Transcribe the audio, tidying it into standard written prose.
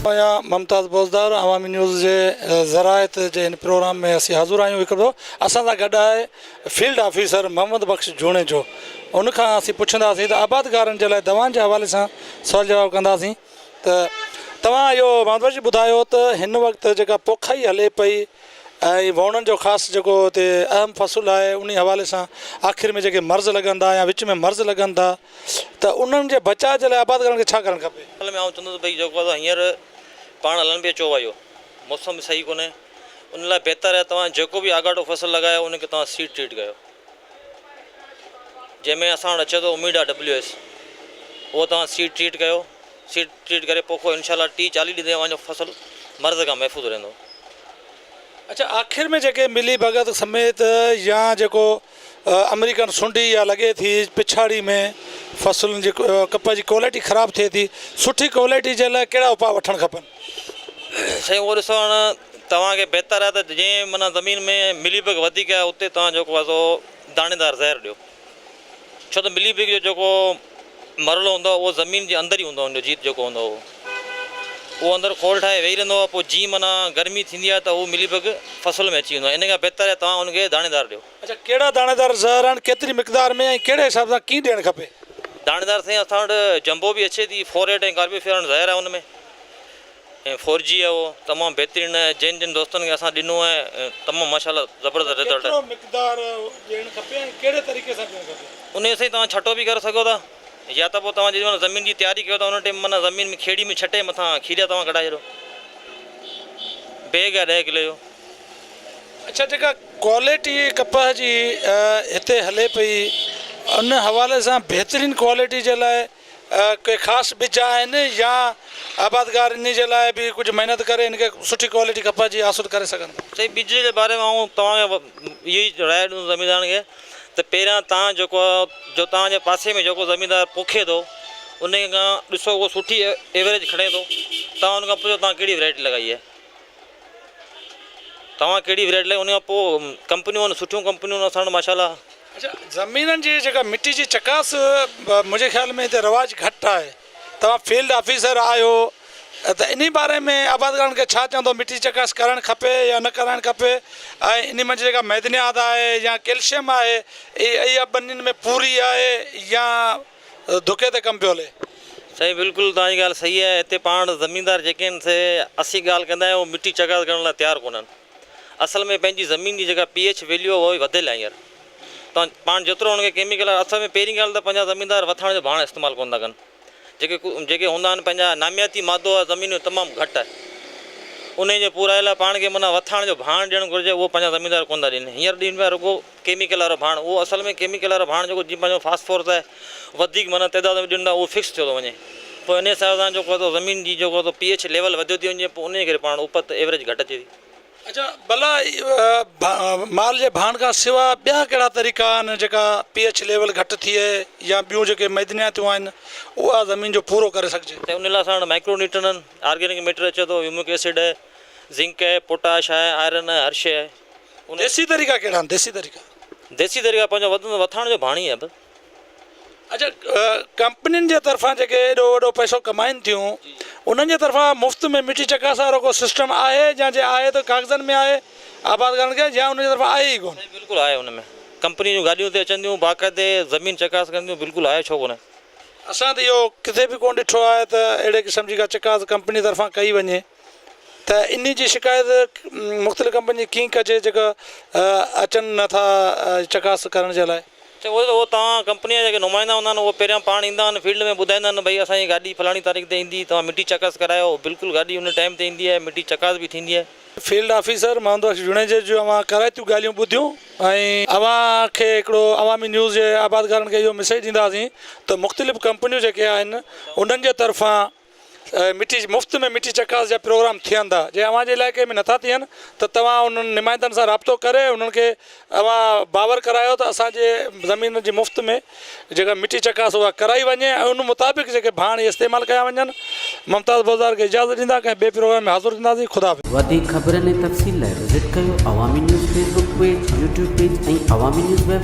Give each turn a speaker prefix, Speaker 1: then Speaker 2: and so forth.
Speaker 1: आहियां मुमताज़ बोज़दार अवामी न्यूज़ जे ज़रायत जे हिन प्रोग्राम में असीं हाज़ुर आहियूं। हिकु दफ़ो असां सां गॾु आहे फील्ड ऑफिसर मोहम्मद बख़्श जूणे जो। उनखां असीं पुछंदासीं त आबादकारनि जे लाइ दवाउनि जे हवाले सां सुवाल जवाब कंदासीं। त तव्हां इहो मोहम्मद बख़्श ॿुधायो त हिन वक़्तु जेका पोखाई हले पई ऐं वणनि जो ख़ासि जेको हिते अहम फ़सुलु आहे उन हवाले सां आख़िर में जेके मर्ज़ लॻनि था या विच में मर्ज़ लॻनि था त उन्हनि जे बचाव जे लाइ आबादकारनि खे छा करणु खपे?
Speaker 2: में आउं चवंदुसि भई जेको आहे हींअर पाण हलनि बि अचो वियो मौसम बि सही कोन्हे, उन लाइ बहितर आहे तव्हां जेको बि आगाड़ो फ़सुलु लॻायो उनखे तव्हां सीड ट्रीट कयो। जंहिंमें असां वटि अचे थो उमीद आहे WS, उहो तव्हां सीड ट्रीट कयो। सीड ट्रीट करे पोखो, इनशाला 30-40 ॾींहं तव्हांजो फ़सुलु मर्ज़ खां महफ़ूज़ रहंदो।
Speaker 1: अच्छा, आख़िर में जेके मिली भगत समेत या जेको अमेरिकन सुंडी या लॻे थी पिछाड़ी में फ़सुलुनि जी कप जी क्वालिटी ख़राबु थिए थी, सुठी क्वालिटी जे लाइ कहिड़ा उपाउ वठणु खपनि?
Speaker 2: साईं उहो ॾिसो, हाणे तव्हांखे बहितर आहे त जीअं माना ज़मीन में मिलीबग वधीक आहे उते तव्हां जेको आहे सो दाणेदार ज़हर ॾियो। छो त मिलीबग जो जेको मरलो हूंदो उहो ज़मीन जे अंदरि ई हूंदो, हुनजो जीत जेको हूंदो उहो अंदरि खोल ठाहे वेही रहंदो आहे। पोइ जीअं माना गर्मी थींदी आहे त उहो मिलीबग फ़सुल में अची वेंदो आहे। इन खां बहितर आहे तव्हां हुनखे दाणेदार ॾियो।
Speaker 1: अच्छा, कहिड़ा दाणेदार ज़हर आहिनि, केतिरी मिक़दार में ऐं कहिड़े हिसाब सां कीअं ॾियणु खपे?
Speaker 2: दाणेदार साईं असां वटि जंबो बि अचे थी, 4-8 ऐं कार्बोफ्यूरॉन ज़हर आहे हुन में, ऐं 4G आहे उहो तमामु बहितरीनु आहे। जिन दोस्तनि खे असां ॾिनो आहे तमामु माशाल्लाह ज़बरदस्त रिज़ल्ट आहे।
Speaker 1: मिक़दार ॾियणु खपे ऐं कहिड़े तरीक़े सां ॾियणु खपे?
Speaker 2: उन सां तव्हां छटो बि करे सघो था, या त पोइ तव्हां जेॾी ज़मीन जी तयारी कयो था उन टाइम माना ज़मीन में खेड़ी में छटे मथां खीरिया तव्हां कढाए छॾियो, बैग आहे 10 किलो जो।
Speaker 1: अच्छा, जेका क्वालिटी कपास जी हिते हले पई उन हवाले सां बहितरीनु क्वालिटी जे लाइ के ख़ासि ॿिज आहिनि या आबादकार इन जे लाइ बि कुझु महिनत करे हिनखे सुठी क्वालिटी कपास जी हासिलु करे सघनि था?
Speaker 2: सही, ॿिज जे बारे में आऊं तव्हांखे इहो ई राय ॾिनो ज़मीनदारनि खे त पहिरियां तव्हां जेको जो तव्हांजे पासे में जेको ज़मीनदार पोखे थो उन खां ॾिसो उहो सुठी एवरेज खणे थो, तव्हां उनखां पुछो तव्हां कहिड़ी वैराइटी लॻाई आहे, तव्हां कहिड़ी वैराइटी लॻाई। उन खां पोइ कंपनियूं आहिनि, सुठियूं कंपनियूं आहिनि असां वटि माशाल्लाह।
Speaker 1: अच्छा, ज़मीननि जी जेका मिटी जी चकास मुंहिंजे ख़्याल में हिते रवाज घटि आहे। तव्हां फील्ड ऑफिसर आहियो त इन बारे में आबादकारनि खे छा चवंदो, मिटी चकास करणु खपे या न करणु खपे? ऐं इन में जेका मैदनियात आहे या कैल्शियम आहे इहा ॿिन्हिनि में पूरी आहे या धुके ते कमु पियो हले?
Speaker 2: सही, बिल्कुलु तव्हांजी ॻाल्हि सही आहे। हिते पाण ज़मीनदार जेके आहिनि से असीं ॻाल्हि कंदा आहियूं मिटी चकास करण लाइ तयारु कोन्हनि। असल में पंहिंजी ज़मीन जी जेका pH वैल्यू आहे उहो वधियलु आहे। हींअर तव्हां पाण जेतिरो हुनखे केमिकल, असल में पहिरीं ॻाल्हि त पंहिंजा ज़मीनदार वथाण जो भाण इस्तेमालु कोन था कनि। जेके हूंदा आहिनि पंहिंजा नामियाती मादो आहे ज़मीन में तमामु घटि आहे, उन जे पूराए लाइ पाण खे माना वथाण जो भाण ॾियणु घुरिजे, उहो पंहिंजा ज़मीनदार कोन था ॾियनि। हींअर ॾींहुं पिया रुॻो केमिकल वारो भाण, उहो असल में केमिकल वारो भाण जेको जीअं पंहिंजो फास्फोरस आहे वधीक माना तइदाद में ॾींदा उहो फिक्स थियो थो वञे। पोइ इन हिसाब सां जेको आहे ज़मीन जी जेको आहे pH लेवल वधियो थी वञे, पोइ उन करे पाण उपत एवरेज घटि अचे थी।
Speaker 1: अच्छा, भला माल जे भाण खां सवाइ ॿिया कहिड़ा तरीक़ा आहिनि जेका pH लेवल घटि थिए या ॿियूं जेके मैदनियातियूं आहिनि उहा ज़मीन जो पूरो करे सघिजे?
Speaker 2: त उन लाइ असां वटि माइक्रो न्यूट्रन आहिनि, ऑर्गेनिक मैटर अचे थो, ह्यूमिक एसिड आहे, ज़िंक आहे, पोटाश आहे, आयरन आहे, हर शइ आहे।
Speaker 1: देसी तरीक़ा कहिड़ा आहिनि? देसी तरीक़ा
Speaker 2: पंहिंजो वथाण जो भाण ई आहे बसि।
Speaker 1: अच्छा, कंपनियुनि जे तरफ़ां जेके एॾो वॾो पैसो कमाइनि थियूं उन्हनि जे तरफ़ां मुफ़्त में मिटी चकास वारो को सिस्टम आहे या जे आहे त कागज़नि में आहे आबादकारनि खे, या उनजी तरफ़ां आहे ई कोन?
Speaker 2: बिल्कुलु आहे, हुन में कंपनी जूं गाॾियूं ते अचनि थियूं, बाक़ाइदे ज़मीन चकास कंदियूं, बिल्कुलु आहे, छो कोन्हे।
Speaker 1: असां त इहो किथे बि कोन ॾिठो आहे त अहिड़े क़िस्म जी का चकास कंपनी तरफ़ां कई वञे। त इन जी शिकायत मुख़्तलिफ़ कंपनी कीअं कजे जेका अचनि नथा चकास करण जे लाइ?
Speaker 2: उहो तव्हां कंपनी जा जेके नुमाइंदा हूंदा आहिनि उहो पहिरियां पाण ईंदा आहिनि, फील्ड में ॿुधाईंदा आहिनि भई असांजी गाॾी फलाणी तारीख़ ते ईंदी, तव्हां मिटी चकास करायो। बिल्कुलु गाॾी हुन टाइम ते ईंदी आहे, मिटी चकास बि थींदी आहे।
Speaker 1: फील्ड ऑफिसर मोहम्मद बख़्श जूणे जो अवां कराइतियूं ॻाल्हियूं ॿुधियूं ऐं अवां खे हिकिड़ो अवामी न्यूज़ जे आबादकारनि खे इहो मैसेज ॾींदासीं त मुख़्तलिफ़ कंपनियूं जेके आहिनि उन्हनि जे तरफ़ां मुफ़्त में मिटी चकास जा प्रोग्राम थियनि था। जे अव्हां जे इलाइक़े में नथा थियनि त तव्हां उन्हनि नुमाइंदनि सां राब्तो करे उन्हनि खे अव्हां बावर करायो त असांजे ज़मीन जी मुफ़्त में जेका मिटी चकास उहा कराई वञे ऐं उन मुताबिक़ जेके भाण इस्तेमालु कया वञनि। मुमताज़ बोज़दार खे इजाज़त ॾींदा, कंहिं ॿिए प्रोग्राम में हाज़िर थींदासीं। ख़ुदा हाफ़िज़।
Speaker 3: वधीक ख़बरनि ऐं तफ़सील लाइ विज़िट कयो अवामी news Facebook page, YouTube page ऐं अवामी न्यूज़ वेब